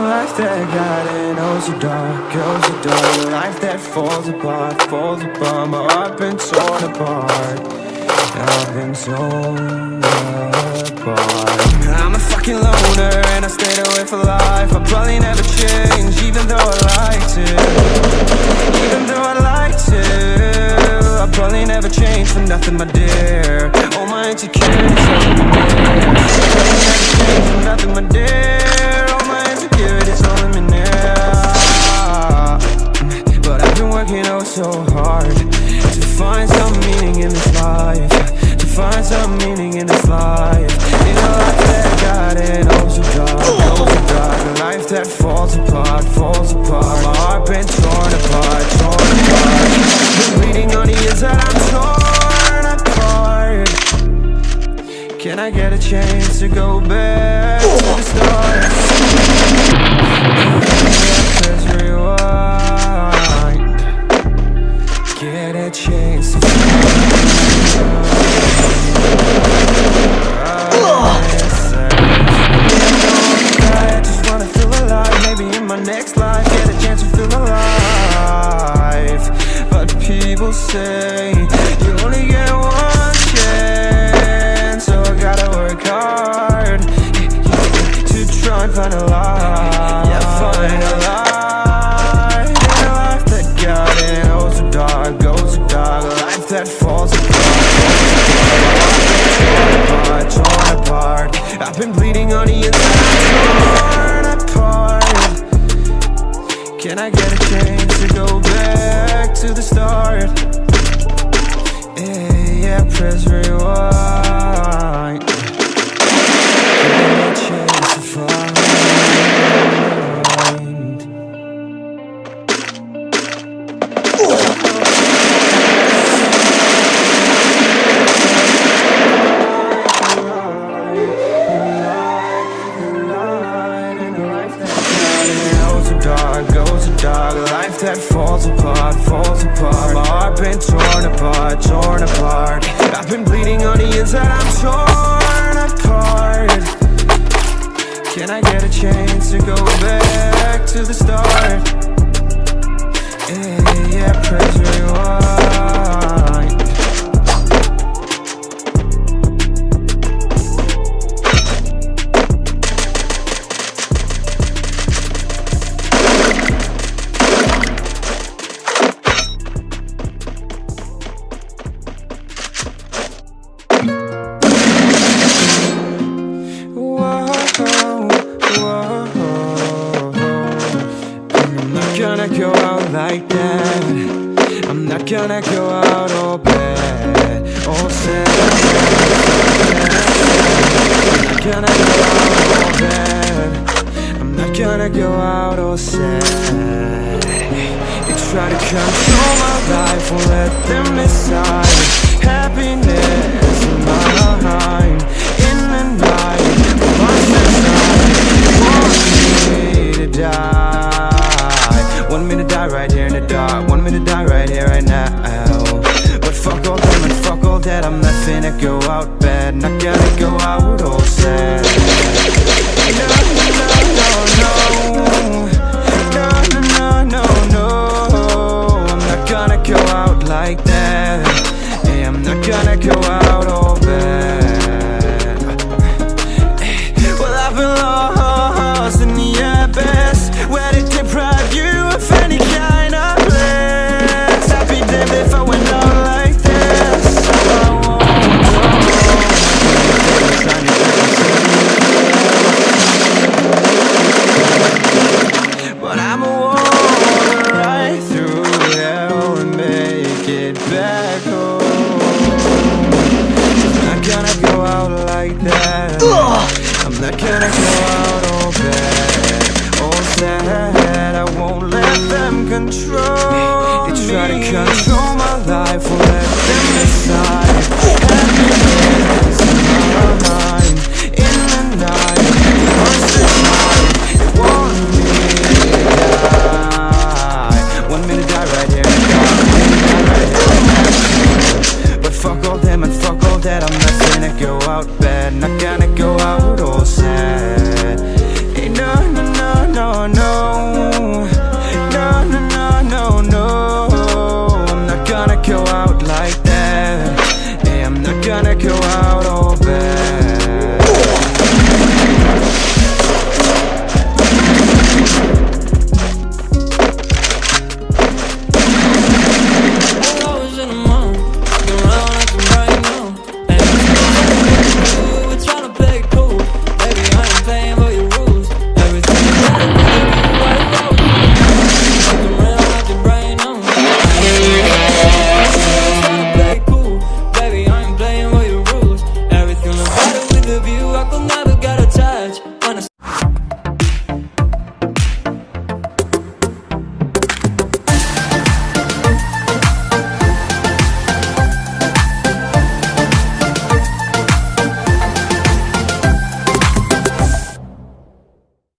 life that got in, oh so dark, oh so dark. A life that falls apart, falls apart. My heart been torn apart, I've been torn apart. I'm a fucking loner and I stayed away for life. I'll probably never change, even though I like to. Even though I like to, I'll probably never change for nothing, my dear. All my insecurities holding me near. I'll probably never change for nothing, my dear. All my insecurities holding me near. But I've been working oh so hard to find some meaning in this life, to find some meaning in this life. In a life that got it oh so dark, oh so dark. A life that falls apart, falls apart. My heart been torn apart, torn apart. Been bleeding on the inside, I'm torn apart. Can I get a chance to go back to the start? Press rewind. Get a chance to I just wanna feel alive. Maybe in my next life get a chance to feel alive. But people say you only get one chance, so I gotta work hard to try and find a life. Yeah, find a life. In a life that got it oh so dark, oh so dark. A life that falls apart, torn apart. I've been bleeding on the inside, torn apart. Can I get a chance to go back to the start? Yeah, press rewind. Get a chance to find. Dark, a life that falls apart, falls apart. My heart been torn apart, torn apart. I've been bleeding on the inside, I'm torn apart. Can I get a chance to go back to the start? Yeah, press rewind. Go out like that. I'm not gonna go out all bad, all sad. I'm not gonna go out all bad. I'm not gonna go out all sad. They try to control my life, won't let them decide. Happiness in my mind, in the night. What's inside? Want me to die. Want me to die right here in the dark. Want me to die right here, right now. But fuck all them and fuck all that. I'm not finna go out bad. Not gonna go out all sad. No, no, no, no. No, no, no, no. I'm not gonna go out like that. Yeah, I'm not gonna go out all bad. Well, I've been lost in the abyss where they deprive you of any kind of bliss. I'd be damned if I went out like this. I won't go. But I'ma walk right through hell and make it back home. I'm not gonna go out like that. I'm not gonna go out all bad, all sad. I won't let them control